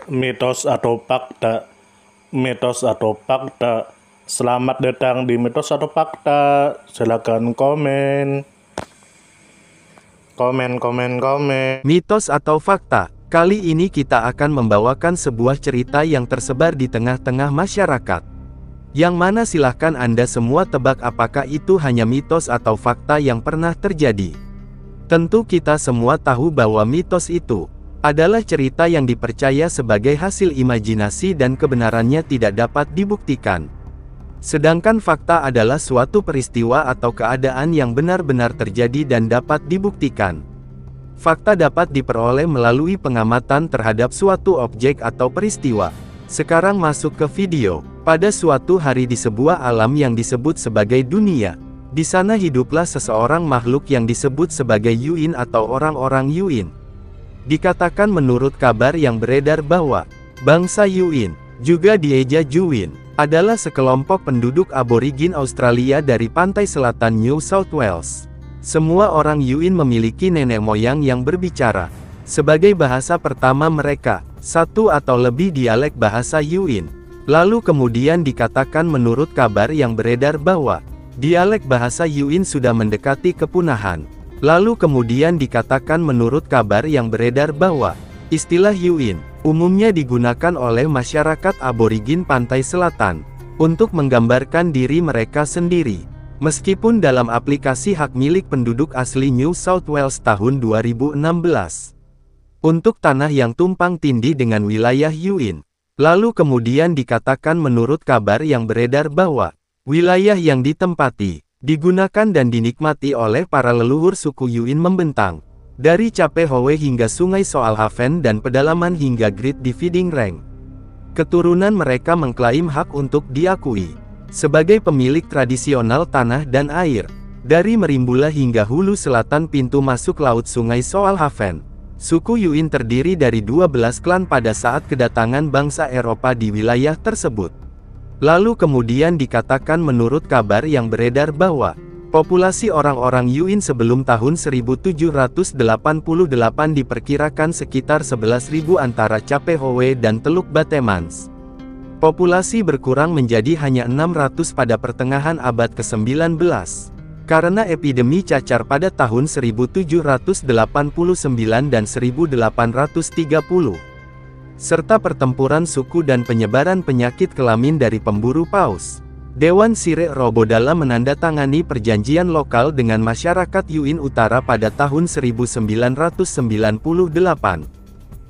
Mitos atau fakta? Mitos atau fakta? Selamat datang di Mitos atau Fakta. Silakan komen. Komen. Mitos atau fakta? Kali ini kita akan membawakan sebuah cerita yang tersebar di tengah-tengah masyarakat. Yang mana silahkan Anda semua tebak apakah itu hanya mitos atau fakta yang pernah terjadi. Tentu kita semua tahu bahwa mitos itu adalah cerita yang dipercaya sebagai hasil imajinasi dan kebenarannya tidak dapat dibuktikan. Sedangkan fakta adalah suatu peristiwa atau keadaan yang benar-benar terjadi dan dapat dibuktikan. Fakta dapat diperoleh melalui pengamatan terhadap suatu objek atau peristiwa. Sekarang masuk ke video. Pada suatu hari di sebuah alam yang disebut sebagai dunia, di sana hiduplah seseorang makhluk yang disebut sebagai Yuin atau orang-orang Yuin. Dikatakan menurut kabar yang beredar bahwa bangsa Yuin, juga dieja Juin, adalah sekelompok penduduk aborigin Australia dari pantai selatan New South Wales. Semua orang Yuin memiliki nenek moyang yang berbicara sebagai bahasa pertama mereka, satu atau lebih dialek bahasa Yuin. Lalu kemudian dikatakan menurut kabar yang beredar bahwa dialek bahasa Yuin sudah mendekati kepunahan. Lalu kemudian dikatakan menurut kabar yang beredar bahwa istilah Yuin umumnya digunakan oleh masyarakat aborigin pantai selatan untuk menggambarkan diri mereka sendiri. Meskipun dalam aplikasi hak milik penduduk asli New South Wales tahun 2016 untuk tanah yang tumpang tindih dengan wilayah Yuin. Lalu kemudian dikatakan menurut kabar yang beredar bahwa wilayah yang ditempati, digunakan dan dinikmati oleh para leluhur suku Yuin membentang dari Cape Howe hingga Sungai Soalhaven dan pedalaman hingga Great Dividing Range. Keturunan mereka mengklaim hak untuk diakui sebagai pemilik tradisional tanah dan air, dari Merimbula hingga hulu selatan pintu masuk laut Sungai Soalhaven. Suku Yuin terdiri dari 12 klan pada saat kedatangan bangsa Eropa di wilayah tersebut. Lalu kemudian dikatakan menurut kabar yang beredar bahwa populasi orang-orang Yuin sebelum tahun 1788 diperkirakan sekitar 11.000 antara Cape Howe dan Teluk Batemans. Populasi berkurang menjadi hanya 600 pada pertengahan abad ke-19, karena epidemi cacar pada tahun 1789 dan 1830, serta pertempuran suku dan penyebaran penyakit kelamin dari pemburu paus. Dewan Sirek Robodala menandatangani perjanjian lokal dengan masyarakat Yuin Utara pada tahun 1998.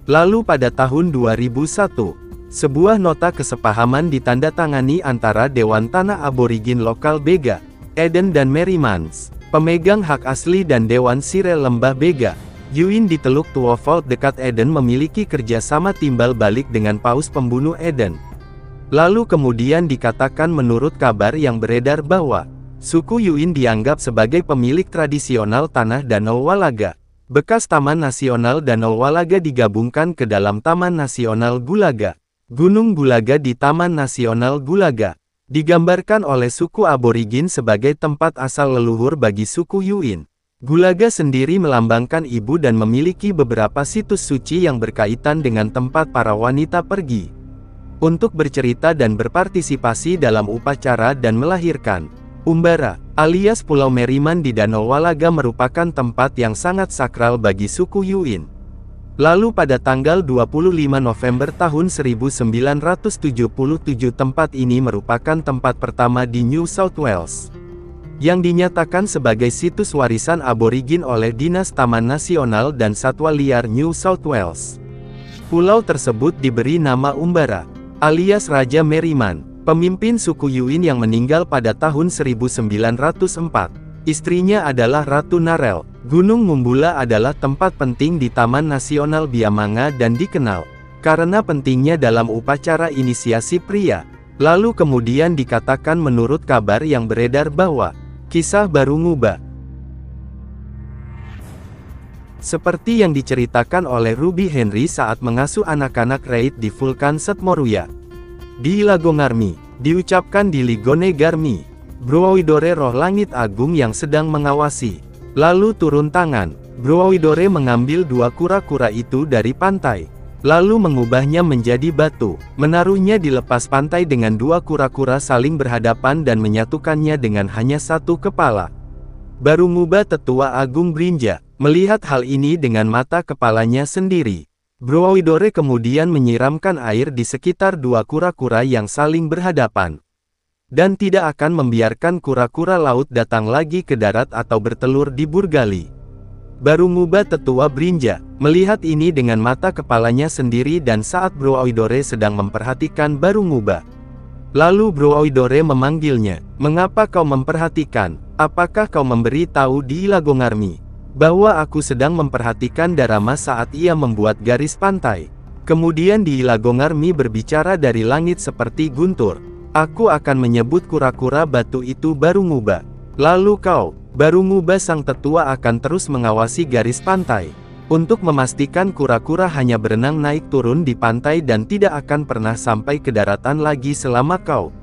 Lalu pada tahun 2001, sebuah nota kesepahaman ditandatangani antara Dewan Tanah Aborigin Lokal Bega, Eden dan Merrimans, pemegang hak asli dan Dewan Sirek Lembah Bega, Yuin di Teluk Tuovold dekat Eden memiliki kerjasama timbal balik dengan paus pembunuh Eden. Lalu kemudian dikatakan menurut kabar yang beredar bahwa suku Yuin dianggap sebagai pemilik tradisional tanah Danau Walaga. Bekas Taman Nasional Danau Walaga digabungkan ke dalam Taman Nasional Gulaga. Gunung Gulaga di Taman Nasional Gulaga digambarkan oleh suku aborigin sebagai tempat asal leluhur bagi suku Yuin. Gulaga sendiri melambangkan ibu dan memiliki beberapa situs suci yang berkaitan dengan tempat para wanita pergi untuk bercerita dan berpartisipasi dalam upacara dan melahirkan. Umbara, alias Pulau Merriman di Danau Walaga merupakan tempat yang sangat sakral bagi suku Yuin. Lalu pada tanggal 25 November tahun 1977 tempat ini merupakan tempat pertama di New South Wales yang dinyatakan sebagai situs warisan aborigin oleh Dinas Taman Nasional dan Satwa Liar New South Wales. Pulau tersebut diberi nama Umbara, alias Raja Merriman, pemimpin suku Yuin yang meninggal pada tahun 1904. Istrinya adalah Ratu Narel. Gunung Mumbula adalah tempat penting di Taman Nasional Biamanga dan dikenal karena pentingnya dalam upacara inisiasi pria. Lalu kemudian dikatakan menurut kabar yang beredar bahwa kisah baru ngubah seperti yang diceritakan oleh Ruby Henry saat mengasuh anak-anak Reid di Vulkan Setmoruya di Ilagongarmi, diucapkan di Ligone Garmi. Broawidore roh langit agung yang sedang mengawasi. Lalu turun tangan, Broawidore mengambil dua kura-kura itu dari pantai. lalu mengubahnya menjadi batu, menaruhnya di lepas pantai dengan dua kura-kura saling berhadapan dan menyatukannya dengan hanya satu kepala. Barunguba Tetua Agung Brinja melihat hal ini dengan mata kepalanya sendiri. Borobudur kemudian menyiramkan air di sekitar dua kura-kura yang saling berhadapan, dan tidak akan membiarkan kura-kura laut datang lagi ke darat atau bertelur di Burgali. Barunguba Tetua Brinja melihat ini dengan mata kepalanya sendiri, dan saat Borobudur sedang memperhatikan Barunguba, lalu Borobudur memanggilnya, "Mengapa kau memperhatikan? Apakah kau memberi tahu di Ilagongarmi bahwa aku sedang memperhatikan Darama?" Saat ia membuat garis pantai, kemudian di Ilagongarmi berbicara dari langit seperti guntur, "Aku akan menyebut kura-kura batu itu Barunguba. Lalu kau, Barunguba sang tetua, akan terus mengawasi garis pantai, untuk memastikan kura-kura hanya berenang naik turun di pantai dan tidak akan pernah sampai ke daratan lagi selama kau,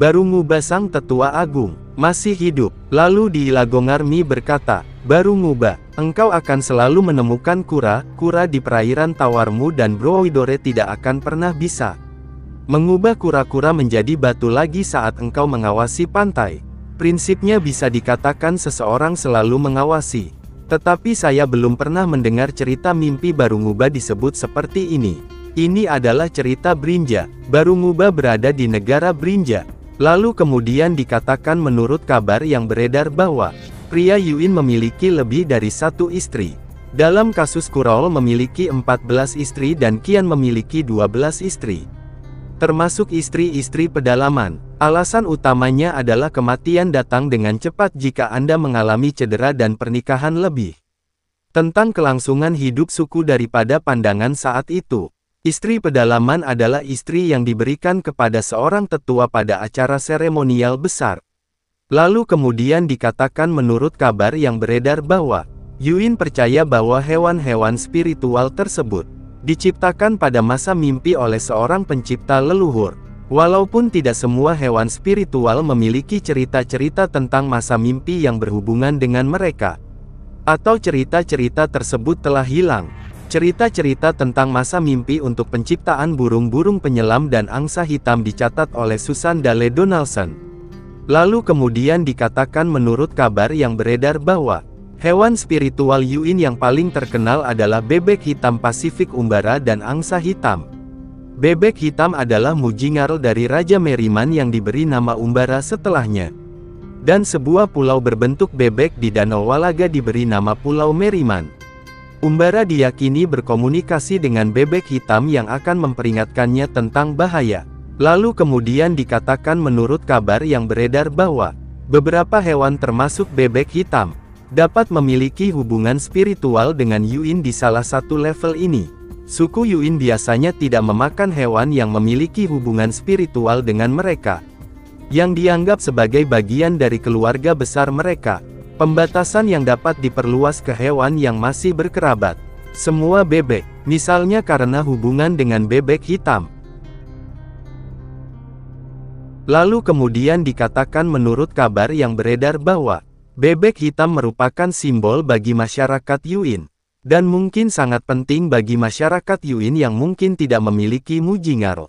Barunguba sang tetua agung, masih hidup." Lalu di Ilagongarmi berkata, "Barunguba, engkau akan selalu menemukan kura-kura di perairan tawarmu, dan Borobudur tidak akan pernah bisa mengubah kura-kura menjadi batu lagi saat engkau mengawasi pantai. Prinsipnya bisa dikatakan seseorang selalu mengawasi. Tetapi saya belum pernah mendengar cerita mimpi Barunguba disebut seperti ini. Ini adalah cerita Brinja. Barunguba berada di negara Brinja." Lalu kemudian dikatakan menurut kabar yang beredar bahwa pria Yuin memiliki lebih dari satu istri. Dalam kasus Kurol memiliki 14 istri dan Qian memiliki 12 istri, termasuk istri-istri pedalaman. Alasan utamanya adalah kematian datang dengan cepat jika Anda mengalami cedera dan pernikahan lebih tentang kelangsungan hidup suku daripada pandangan saat itu. Istri pedalaman adalah istri yang diberikan kepada seorang tetua pada acara seremonial besar. Lalu kemudian dikatakan menurut kabar yang beredar bahwa Yuin percaya bahwa hewan-hewan spiritual tersebut diciptakan pada masa mimpi oleh seorang pencipta leluhur. Walaupun tidak semua hewan spiritual memiliki cerita-cerita tentang masa mimpi yang berhubungan dengan mereka, atau cerita-cerita tersebut telah hilang. Cerita-cerita tentang masa mimpi untuk penciptaan burung-burung penyelam dan angsa hitam dicatat oleh Susan Dale Donaldson. Lalu kemudian dikatakan menurut kabar yang beredar bahwa hewan spiritual Yuin yang paling terkenal adalah bebek hitam Pasifik Umbara dan angsa hitam. Bebek hitam adalah mujingal dari Raja Meriman yang diberi nama Umbara setelahnya. Dan sebuah pulau berbentuk bebek di Danau Walaga diberi nama Pulau Meriman. Umbara diyakini berkomunikasi dengan bebek hitam yang akan memperingatkannya tentang bahaya. Lalu kemudian dikatakan menurut kabar yang beredar bahwa beberapa hewan termasuk bebek hitam dapat memiliki hubungan spiritual dengan Yuin di salah satu level ini. Suku Yuin biasanya tidak memakan hewan yang memiliki hubungan spiritual dengan mereka, yang dianggap sebagai bagian dari keluarga besar mereka. Pembatasan yang dapat diperluas ke hewan yang masih berkerabat. Semua bebek, misalnya karena hubungan dengan bebek hitam. Lalu kemudian dikatakan menurut kabar yang beredar bahwa bebek hitam merupakan simbol bagi masyarakat Yuin, dan mungkin sangat penting bagi masyarakat Yuin yang mungkin tidak memiliki mujingal,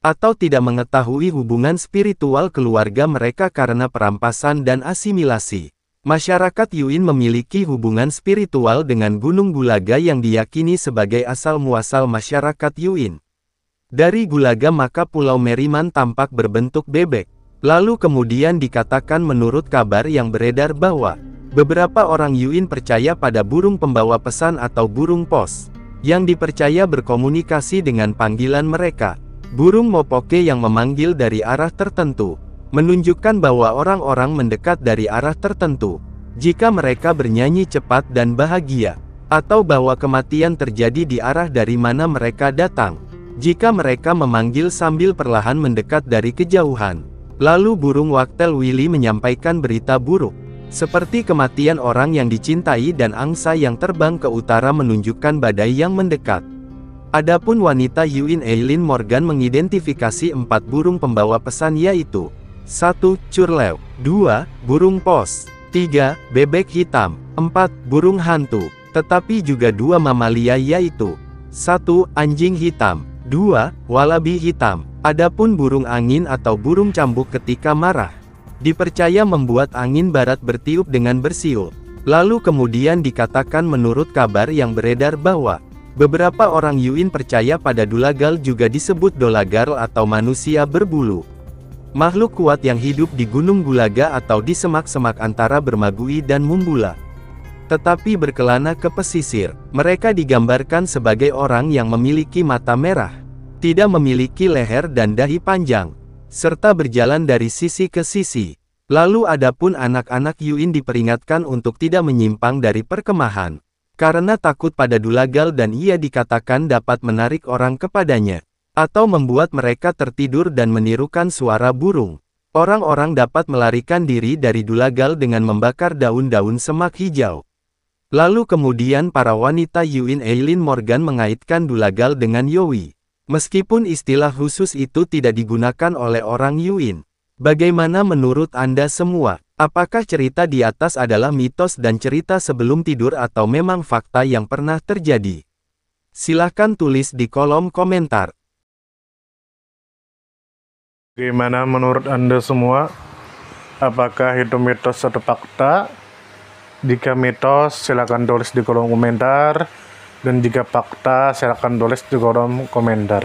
atau tidak mengetahui hubungan spiritual keluarga mereka karena perampasan dan asimilasi. Masyarakat Yuin memiliki hubungan spiritual dengan Gunung Gulaga yang diyakini sebagai asal-muasal masyarakat Yuin. Dari Gulaga maka Pulau Meriman tampak berbentuk bebek. Lalu kemudian dikatakan menurut kabar yang beredar bahwa beberapa orang Yuin percaya pada burung pembawa pesan atau burung pos, yang dipercaya berkomunikasi dengan panggilan mereka. Burung mopoke yang memanggil dari arah tertentu, menunjukkan bahwa orang-orang mendekat dari arah tertentu, jika mereka bernyanyi cepat dan bahagia, atau bahwa kematian terjadi di arah dari mana mereka datang, jika mereka memanggil sambil perlahan mendekat dari kejauhan. Lalu burung waktel Willy menyampaikan berita buruk, seperti kematian orang yang dicintai dan angsa yang terbang ke utara menunjukkan badai yang mendekat. Adapun wanita Yuin Eileen Morgan mengidentifikasi 4 burung pembawa pesan yaitu 1. Curlew, 2. Burung pos, 3. Bebek hitam, 4. Burung hantu, tetapi juga 2 mamalia yaitu 1. Anjing hitam. 2. Walabi hitam. Adapun burung angin atau burung cambuk ketika marah, dipercaya membuat angin barat bertiup dengan bersiul. Lalu kemudian dikatakan menurut kabar yang beredar bahwa beberapa orang Yuin percaya pada Dulagal juga disebut Dolagal atau manusia berbulu. Makhluk kuat yang hidup di Gunung Bulaga atau di semak-semak antara Bermagui dan Mumbula. Tetapi berkelana ke pesisir, mereka digambarkan sebagai orang yang memiliki mata merah, tidak memiliki leher dan dahi panjang, serta berjalan dari sisi ke sisi. Lalu adapun anak-anak Yuin diperingatkan untuk tidak menyimpang dari perkemahan, karena takut pada Dulagal dan ia dikatakan dapat menarik orang kepadanya, atau membuat mereka tertidur dan menirukan suara burung. Orang-orang dapat melarikan diri dari Dulagal dengan membakar daun-daun semak hijau. Lalu kemudian para wanita Yuin Eileen Morgan mengaitkan Dulagal dengan Yowie. Meskipun istilah khusus itu tidak digunakan oleh orang Yuin. Bagaimana menurut Anda semua? Apakah cerita di atas adalah mitos dan cerita sebelum tidur atau memang fakta yang pernah terjadi? Silahkan tulis di kolom komentar. Bagaimana menurut Anda semua? Apakah itu mitos atau fakta? Jika mitos, silakan tulis di kolom komentar. Dan jika fakta, silakan tulis di kolom komentar.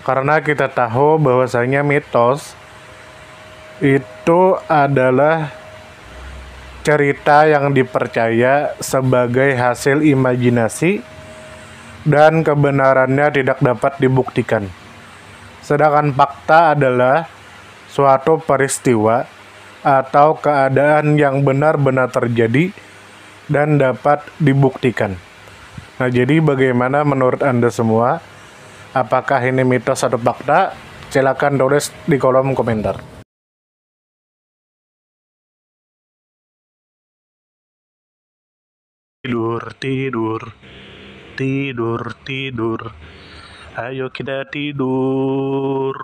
Karena kita tahu bahwasanya mitos itu adalah cerita yang dipercaya sebagai hasil imajinasi dan kebenarannya tidak dapat dibuktikan. Sedangkan fakta adalah suatu peristiwa atau keadaan yang benar-benar terjadi dan dapat dibuktikan. Nah, jadi bagaimana menurut Anda semua? Apakah ini mitos atau fakta? Silakan tulis di kolom komentar. Tidur, tidur, tidur, tidur. Ayo kita tidur.